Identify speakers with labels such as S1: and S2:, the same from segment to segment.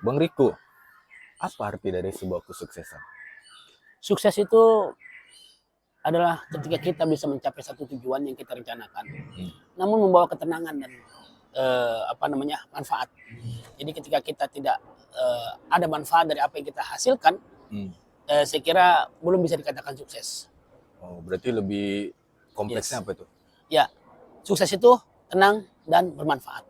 S1: Bang Riko, apa arti dari sebuah kesuksesan?
S2: Sukses itu adalah ketika kita bisa mencapai satu tujuan yang kita rencanakan, namun membawa ketenangan dan manfaat. Jadi ketika kita tidak ada manfaat dari apa yang kita hasilkan, saya kira belum bisa dikatakan sukses.
S1: Oh, berarti lebih kompleksnya
S2: Yes.
S1: apa itu?
S2: Ya, sukses itu tenang dan bermanfaat.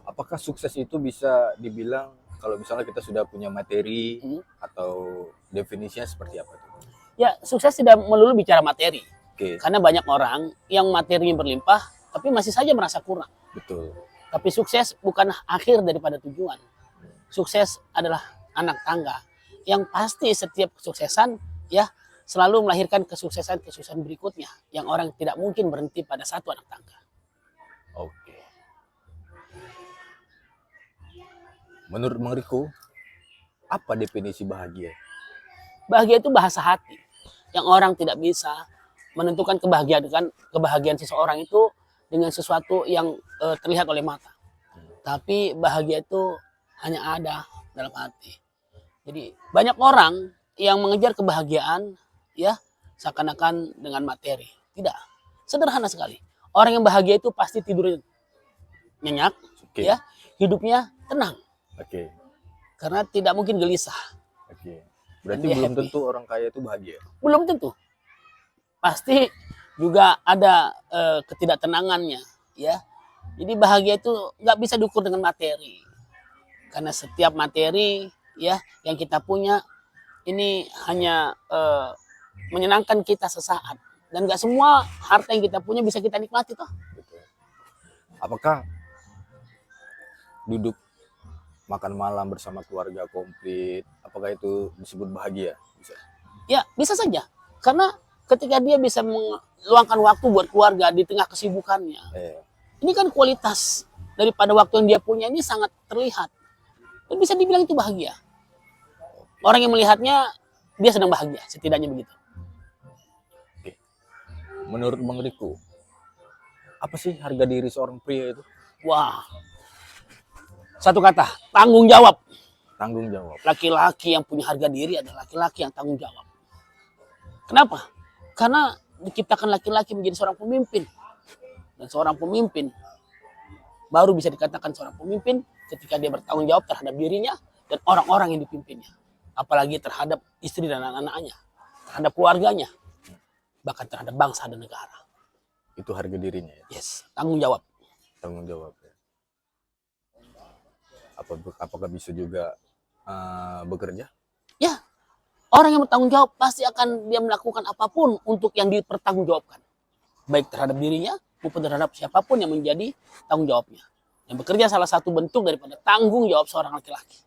S1: Apakah sukses itu bisa dibilang kalau misalnya kita sudah punya materi atau definisinya seperti apa tuh?
S2: Ya, sukses tidak melulu bicara materi.
S1: Oke,
S2: Karena banyak orang yang materinya berlimpah, tapi masih saja merasa kurang.
S1: betul.
S2: Tapi sukses bukan akhir daripada tujuan. Sukses adalah anak tangga. Yang pasti setiap kesuksesan ya selalu melahirkan kesuksesan berikutnya. Yang orang tidak mungkin berhenti pada satu anak tangga.
S1: Oke. Menurut Bang Riko, apa definisi bahagia?
S2: Bahagia itu bahasa hati. Yang orang tidak bisa menentukan kebahagiaan seseorang itu dengan sesuatu yang terlihat oleh mata. Tapi bahagia itu hanya ada dalam hati. Jadi banyak orang yang mengejar kebahagiaan ya seakan-akan dengan materi. Tidak. Sederhana sekali. Orang yang bahagia itu pasti tidur nyenyak,
S1: Oke.
S2: ya, hidupnya tenang
S1: Oke.
S2: karena tidak mungkin gelisah.
S1: Oke. Berarti
S2: Dia
S1: belum
S2: happy.
S1: tentu orang kaya itu bahagia.
S2: Belum tentu. Pasti juga ada ketidaktenangannya, ya. Jadi bahagia itu nggak bisa diukur dengan materi. Karena setiap materi ya yang kita punya ini hanya menyenangkan kita sesaat, dan nggak semua harta yang kita punya bisa kita nikmati toh.
S1: Betul. Apakah duduk makan malam bersama keluarga komplit, apakah itu disebut bahagia? Bisa.
S2: Ya bisa saja, karena ketika dia bisa meluangkan waktu buat keluarga di tengah kesibukannya, ini kan kualitas daripada waktu yang dia punya ini sangat terlihat. Dan bisa dibilang itu bahagia. Orang yang melihatnya, dia sedang bahagia, setidaknya begitu.
S1: Oke. Menurut Bang Riko, apa sih harga diri seorang pria itu?
S2: Wah, satu kata, tanggung jawab.
S1: Tanggung jawab.
S2: Laki-laki yang punya harga diri adalah laki-laki yang tanggung jawab. Kenapa? Karena diciptakan laki-laki menjadi seorang pemimpin. Dan seorang pemimpin baru bisa dikatakan seorang pemimpin ketika dia bertanggung jawab terhadap dirinya dan orang-orang yang dipimpinnya. Apalagi terhadap istri dan anak-anaknya, terhadap keluarganya, bahkan terhadap bangsa dan negara.
S1: Itu harga dirinya ya?
S2: Yes, tanggung jawab.
S1: Tanggung jawab ya. Apakah bisa juga bekerja?
S2: Ya, orang yang bertanggung jawab pasti akan dia melakukan apapun untuk yang dipertanggungjawabkan. Baik terhadap dirinya maupun terhadap siapapun yang menjadi tanggung jawabnya. Yang bekerja salah satu bentuk daripada tanggung jawab seorang laki-laki.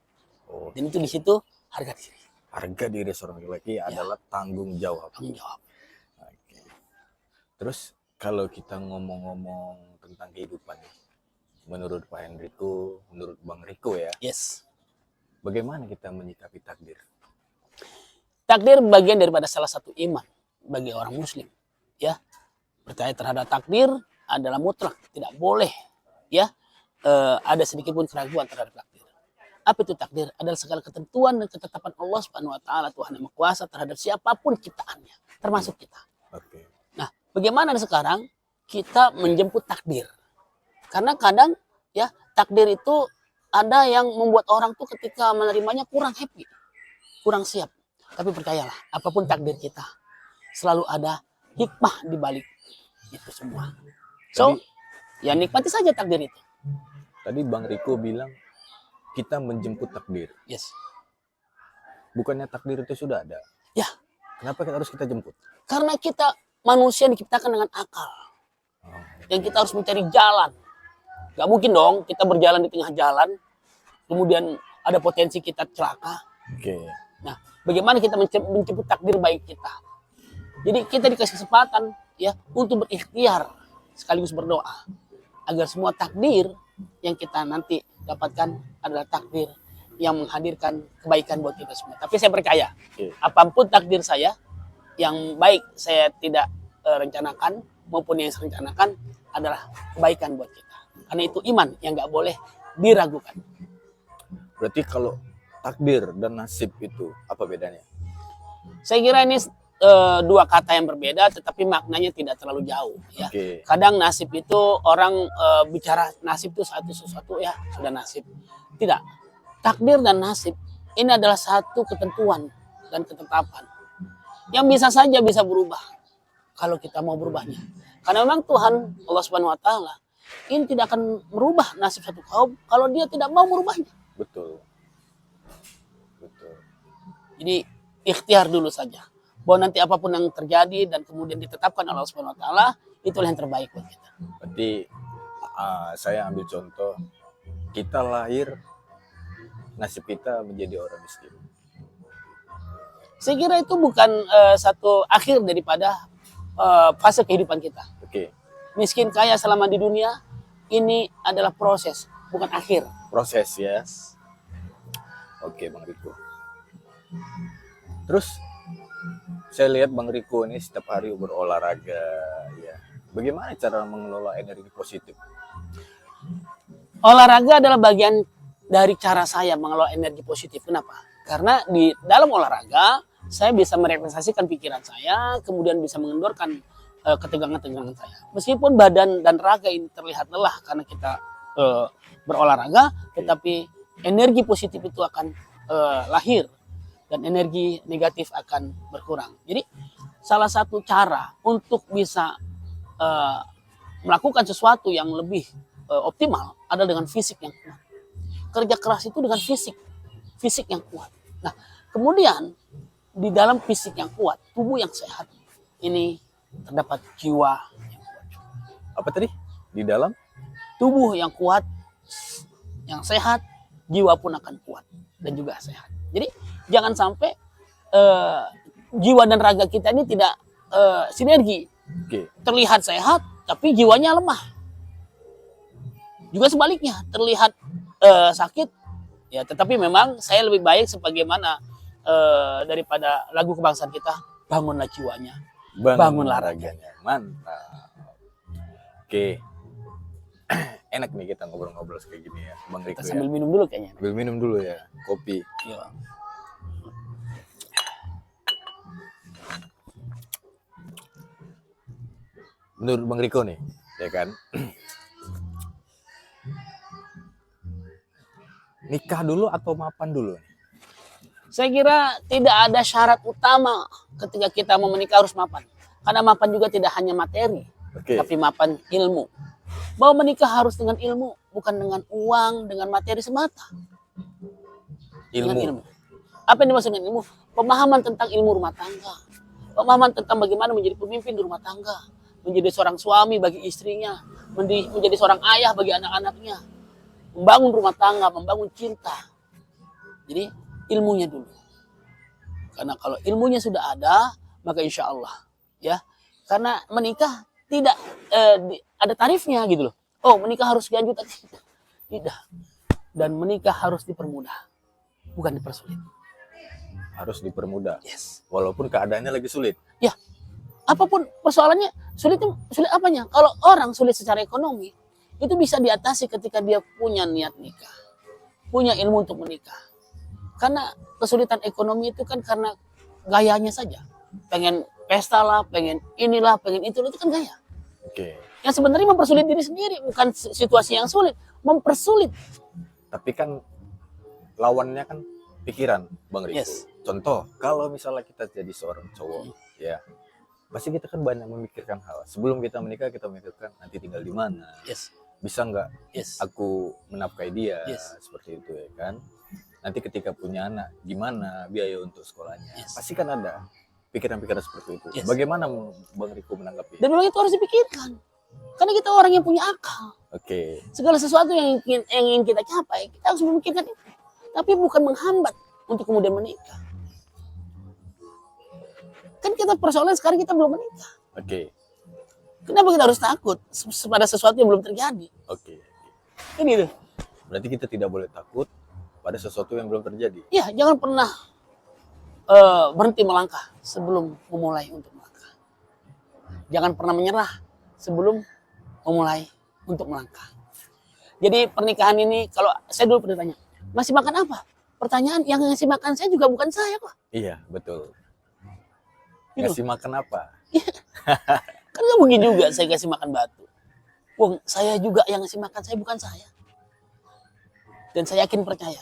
S1: Oh,
S2: Dan itu di situ harga diri.
S1: harga diri seorang laki-laki adalah tanggung jawab.
S2: Tanggung jawab.
S1: Oke. Terus kalau kita ngomong-ngomong tentang kehidupan, menurut Pak Hendriko, menurut Bang Riko ya,
S2: Yes.
S1: bagaimana kita menyikapi takdir?
S2: Takdir bagian daripada salah satu iman bagi orang muslim. Ya, percaya terhadap takdir adalah mutlak, tidak boleh ya ada sedikit pun keraguan terhadap takdir. Apa itu takdir? Adalah segala ketentuan dan ketetapan Allah Subhanahu wa taala, Tuhan yang Maha Kuasa terhadap siapapun ciptaannya, termasuk kita.
S1: Oke.
S2: Nah, bagaimana sekarang kita menjemput takdir? Karena kadang ya takdir itu ada yang membuat orang tuh ketika menerimanya kurang happy, kurang siap. Tapi percayalah, apapun takdir kita, selalu ada hikmah di balik itu semua. So, ya nikmati saja takdir itu.
S1: Tadi Bang Riko bilang kita menjemput takdir.
S2: Yes.
S1: Bukannya takdir itu sudah ada?
S2: Ya.
S1: Kenapa harus kita jemput?
S2: Karena kita manusia diciptakan dengan akal. Yang kita harus mencari jalan. Gak mungkin dong kita berjalan di tengah jalan, kemudian ada potensi kita celaka.
S1: Oke.
S2: Nah, bagaimana kita menjemput takdir baik kita? Jadi kita dikasih kesempatan ya untuk berikhtiar sekaligus berdoa agar semua takdir yang kita nanti dapatkan adalah takdir yang menghadirkan kebaikan buat kita semua. Tapi saya percaya, apapun takdir saya yang baik saya tidak rencanakan maupun yang saya rencanakan adalah kebaikan buat kita. Karena itu iman yang nggak boleh diragukan.
S1: Berarti kalau takdir dan nasib itu apa bedanya?
S2: Saya kira ini dua kata yang berbeda, tetapi maknanya tidak terlalu jauh. Ya.
S1: Oke.
S2: Kadang nasib itu orang bicara nasib itu sesuatu ya sudah nasib. Tidak. Takdir dan nasib ini adalah satu ketentuan dan ketetapan yang bisa saja bisa berubah kalau kita mau berubahnya. Karena memang Tuhan Allah Subhanahu Wa Taala ini tidak akan merubah nasib satu kaum kalau dia tidak mau merubahnya.
S1: Betul. Betul.
S2: Jadi ikhtiar dulu saja. Bahwa nanti apapun yang terjadi dan kemudian ditetapkan oleh Allah Subhanahu Wa Taala itulah yang terbaik buat kita.
S1: Berarti saya ambil contoh, kita lahir nasib kita menjadi orang miskin.
S2: Saya kira itu bukan satu akhir daripada fase kehidupan kita.
S1: Oke.
S2: Miskin kaya selama di dunia ini adalah proses, bukan akhir.
S1: Proses ya. Oke, Bang Riko. Terus saya lihat Bang Riko ini setiap hari berolahraga ya. Bagaimana cara mengelola energi positif?
S2: Olahraga adalah bagian dari cara saya mengelola energi positif. Kenapa? Karena di dalam olahraga saya bisa merefleksikan pikiran saya, kemudian bisa mengendorkan ketegangan-ketegangan saya. Meskipun badan dan raga ini terlihat lelah karena kita berolahraga, tetapi energi positif itu akan lahir dan energi negatif akan berkurang. Jadi salah satu cara untuk bisa melakukan sesuatu yang lebih optimal adalah dengan fisik yang kuat. Kerja keras itu dengan fisik yang kuat. Nah, kemudian di dalam fisik yang kuat, tubuh yang sehat, ini terdapat jiwa yang kuat.
S1: Apa tadi? Di dalam
S2: Tubuh yang kuat, yang sehat, jiwa pun akan kuat dan juga sehat. Jadi jangan sampai jiwa dan raga kita ini tidak sinergi.
S1: Oke.
S2: Terlihat sehat, tapi jiwanya lemah. Juga sebaliknya, terlihat sakit, ya tetapi memang saya lebih baik sebagaimana daripada lagu kebangsaan kita, bangunlah jiwanya. Bangunlah raganya.
S1: Mantap. Oke. Enak nih kita ngobrol-ngobrol kayak gini ya, Bang Riko
S2: Kita
S1: ya.
S2: sambil minum dulu kayaknya.
S1: Sambil minum dulu ya, kopi.
S2: Iya.
S1: Menurut Bang Riko nih, ya kan? Nikah dulu atau mapan dulu?
S2: Saya kira tidak ada syarat utama ketika kita mau menikah harus mapan. Karena mapan juga tidak hanya materi,
S1: Oke.
S2: tapi mapan ilmu. Bahwa menikah harus dengan ilmu, bukan dengan uang, dengan materi semata. Dengan ilmu. Apa yang dimaksud dengan ilmu? Pemahaman tentang ilmu rumah tangga. Pemahaman tentang bagaimana menjadi pemimpin di rumah tangga. Menjadi seorang suami bagi istrinya. Menjadi seorang ayah bagi anak-anaknya. Membangun rumah tangga, membangun cinta. Jadi ilmunya dulu. Karena kalau ilmunya sudah ada, maka insya Allah. Ya, karena menikah tidak ada tarifnya gitu loh. Oh, menikah harus sekian juta. Tidak. Dan menikah harus dipermudah. Bukan dipersulit.
S1: Harus dipermudah.
S2: Yes.
S1: Walaupun keadaannya lagi sulit.
S2: Ya, apapun persoalannya, sulit apanya? Kalau orang sulit secara ekonomi, itu bisa diatasi ketika dia punya niat nikah. Punya ilmu untuk menikah. Karena kesulitan ekonomi itu kan karena gayanya saja. Pengen pesta lah, pengen inilah, pengen itu kan gaya.
S1: Oke.
S2: Yang sebenarnya mempersulit diri sendiri, bukan situasi yang sulit, mempersulit.
S1: Tapi kan lawannya kan pikiran, Bang Riko.
S2: Yes.
S1: Contoh, kalau misalnya kita jadi seorang cowok, ya pasti kita kan banyak memikirkan hal. Sebelum kita menikah, kita memikirkan nanti tinggal di mana,
S2: Yes.
S1: bisa nggak
S2: Yes.
S1: aku menafkahi dia,
S2: Yes.
S1: seperti itu ya kan. Nanti ketika punya anak, gimana biaya untuk sekolahnya,
S2: Yes.
S1: pasti kan ada pikiran-pikiran seperti itu.
S2: Yes.
S1: Bagaimana Bang Riko menanggapi?
S2: Dan memang itu harus dipikirkan. Karena kita orang yang punya akal.
S1: Oke.
S2: Segala sesuatu yang ingin kita capai, kita harus memikirkan itu. Tapi bukan menghambat untuk kemudian menikah. Kan kita persoalan sekarang kita belum menikah.
S1: Oke.
S2: Kenapa kita harus takut pada sesuatu yang belum terjadi?
S1: Oke.
S2: Kan gitu.
S1: Berarti kita tidak boleh takut pada sesuatu yang belum terjadi.
S2: Ya, jangan pernah berhenti melangkah sebelum memulai untuk melangkah. Jangan pernah menyerah sebelum memulai untuk melangkah. Jadi pernikahan ini, kalau saya dulu pernah tanya, masih makan apa? Pertanyaan yang ngasih makan saya juga bukan saya kok.
S1: Iya, betul.
S2: Gitu.
S1: Ngasih makan apa?
S2: Kan nggak mungkin juga saya kasih makan batu. Wong, saya juga yang ngasih makan saya, bukan saya. Dan saya yakin percaya,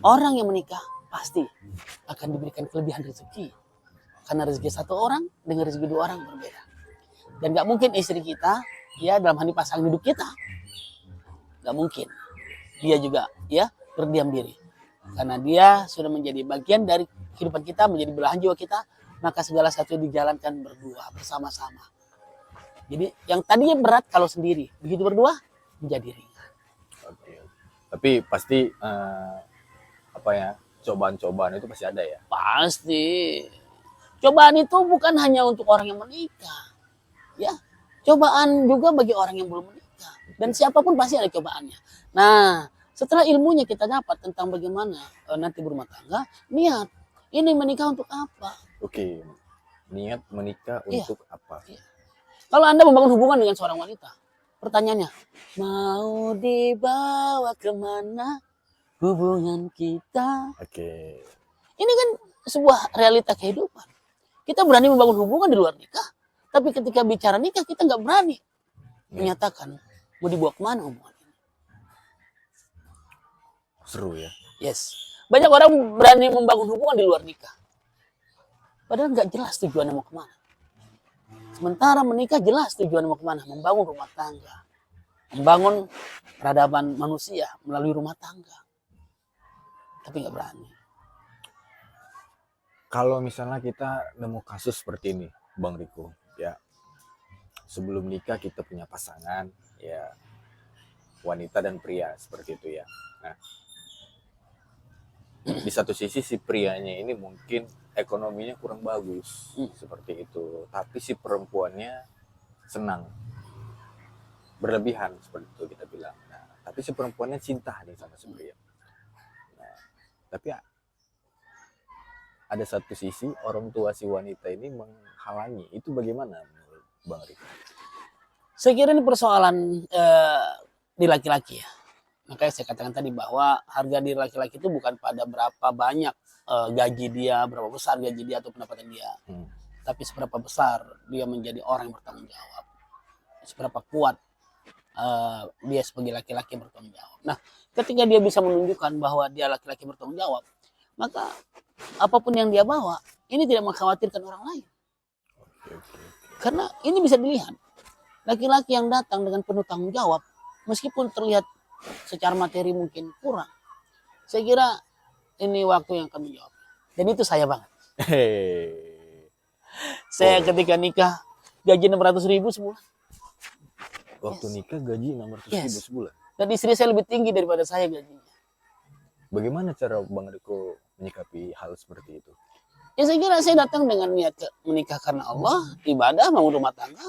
S2: orang yang menikah pasti akan diberikan kelebihan rezeki. Karena rezeki satu orang dengan rezeki dua orang berbeda. Dan nggak mungkin istri kita, ya dalam hal ini pasangan hidup kita, nggak mungkin. Dia juga ya berdiam diri. Karena dia sudah menjadi bagian dari kehidupan kita, menjadi belahan jiwa kita, maka segala sesuatu dijalankan berdua, bersama-sama. Jadi yang tadinya berat kalau sendiri, begitu berdua menjadi ringan.
S1: Oke. Tapi pasti apa ya, cobaan-cobaan itu pasti ada ya.
S2: Pasti. Cobaan itu bukan hanya untuk orang yang menikah. Ya, cobaan juga bagi orang yang belum menikah. Dan siapapun pasti ada cobaannya. Nah, setelah ilmunya kita dapat tentang bagaimana nanti berumah tangga, niat. Ini menikah untuk apa?
S1: Oke. Niat menikah
S2: Iya.
S1: untuk apa?
S2: Iya. Kalau Anda membangun hubungan dengan seorang wanita, pertanyaannya, mau dibawa kemana hubungan kita?
S1: Oke.
S2: Ini kan sebuah realita kehidupan. Kita berani membangun hubungan di luar nikah, tapi ketika bicara nikah kita nggak berani menyatakan mau dibawa kemana hubungan ini.
S1: Seru ya.
S2: Yes, banyak orang berani membangun hubungan di luar nikah, padahal nggak jelas tujuannya mau kemana. Sementara menikah jelas tujuannya mau kemana, membangun rumah tangga, membangun peradaban manusia melalui rumah tangga, tapi nggak berani.
S1: Kalau misalnya kita nemu kasus seperti ini, Bang Riko, ya sebelum nikah kita punya pasangan, ya wanita dan pria seperti itu ya. Nah, di satu sisi si prianya ini mungkin ekonominya kurang bagus, seperti itu. Tapi si perempuannya senang, berlebihan seperti itu kita bilang. Nah, tapi si perempuannya cinta nih sama si pria. Nah, tapi ada satu sisi orang tua si wanita ini menghalangi. Itu bagaimana menurut Bang Riko?
S2: Saya kira ini persoalan di laki-laki ya. Makanya saya katakan tadi bahwa harga diri laki-laki itu bukan pada berapa banyak gaji dia, berapa besar gaji dia atau pendapatan dia. Tapi seberapa besar dia menjadi orang yang bertanggung jawab. Seberapa kuat dia sebagai laki-laki yang bertanggung jawab. Nah, ketika dia bisa menunjukkan bahwa dia laki-laki bertanggung jawab, maka apapun yang dia bawa, ini tidak mengkhawatirkan orang lain. Karena ini bisa dilihat. Laki-laki yang datang dengan penuh tanggung jawab, meskipun terlihat secara materi mungkin kurang, saya kira ini waktu yang akan menjawab. Dan itu saya banget. Saya ketika nikah gaji 600.000 sebulan.
S1: Waktu nikah gaji 600.000 sebulan.
S2: Dan istri saya lebih tinggi daripada saya gajinya.
S1: Bagaimana cara Bang Riko menyikapi hal seperti itu?
S2: Ya saya kira saya datang dengan niat menikah karena Allah, ibadah, bangun rumah tangga,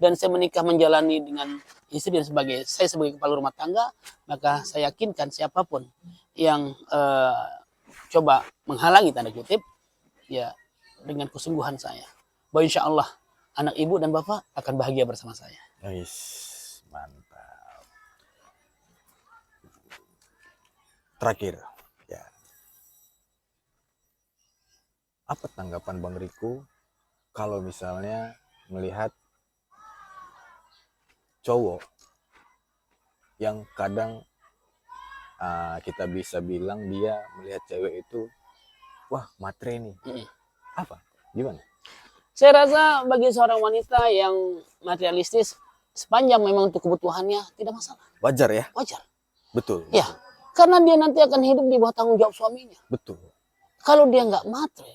S2: dan saya menikah menjalani dengan istri dan saya sebagai kepala rumah tangga, maka saya yakinkan siapapun yang coba menghalangi tanda kutip, ya dengan kesungguhan saya, bahwa insya Allah anak ibu dan bapak akan bahagia bersama saya.
S1: Guys, mantap. Terakhir, ya. Apa tanggapan Bang Riko kalau misalnya melihat cowok yang kadang kita bisa bilang dia melihat cewek itu, wah matre nih. Apa? Gimana?
S2: Saya rasa bagi seorang wanita yang materialistis, sepanjang memang untuk kebutuhannya tidak masalah.
S1: Wajar ya?
S2: Wajar.
S1: Betul.
S2: Ya, karena dia nanti akan hidup di bawah tanggung jawab suaminya.
S1: Betul.
S2: Kalau dia nggak matre,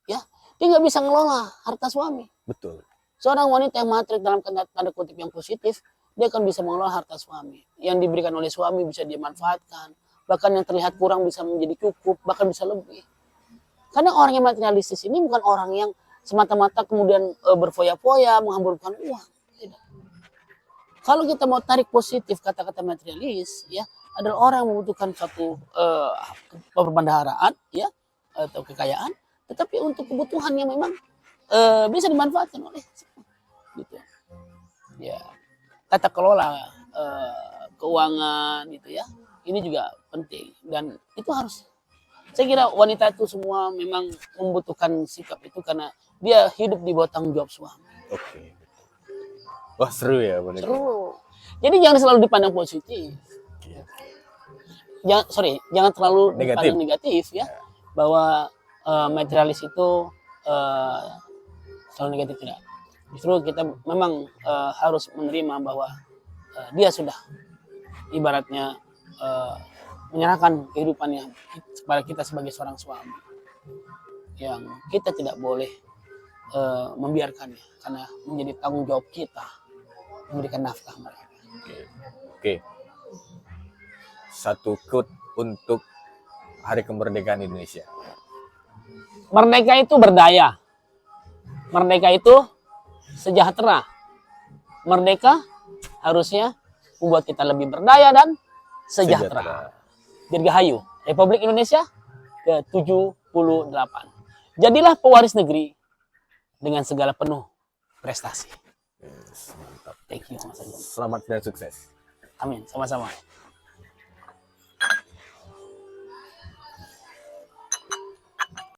S2: ya dia nggak bisa ngelola harta suami.
S1: Betul.
S2: Seorang wanita yang matre dalam tanda kutip yang positif, dia akan bisa mengelola harta suami. Yang diberikan oleh suami bisa dia manfaatkan. Bahkan yang terlihat kurang bisa menjadi cukup, bahkan bisa lebih. Karena orang yang materialistis ini bukan orang yang semata-mata kemudian berfoya-foya, menghamburkan uang. Tidak. Kalau kita mau tarik positif kata-kata materialis, ya adalah orang yang membutuhkan suatu perbendaharaan, ya atau kekayaan, tetapi untuk kebutuhan yang memang bisa dimanfaatkan oleh gitu. Ya, tata kelola keuangan gitu ya. Ini juga penting dan itu harus Saya kira wanita itu semua memang membutuhkan sikap itu karena dia hidup di bawah tanggung jawab suami.
S1: Oke. Wah, seru ya, Bang Riko.
S2: Seru. Jadi jangan selalu dipandang positif. Jangan terlalu dipandang negatif ya. Bahwa materialis itu selalu negatif, tidak. Justru kita memang harus menerima bahwa dia sudah ibaratnya menyerahkan kehidupannya kepada kita sebagai seorang suami, yang kita tidak boleh membiarkannya karena menjadi tanggung jawab kita memberikan nafkah mereka.
S1: Oke. Satu quote untuk Hari Kemerdekaan Indonesia.
S2: Merdeka itu berdaya. Merdeka itu sejahtera. Merdeka harusnya membuat kita lebih berdaya dan sejahtera. Dirgahayu Republik Indonesia ke-78. Jadilah pewaris negeri dengan segala penuh prestasi.
S1: Yes, mantap.
S2: Thank you, Mas Agung.
S1: Selamat dan sukses.
S2: Amin, sama-sama.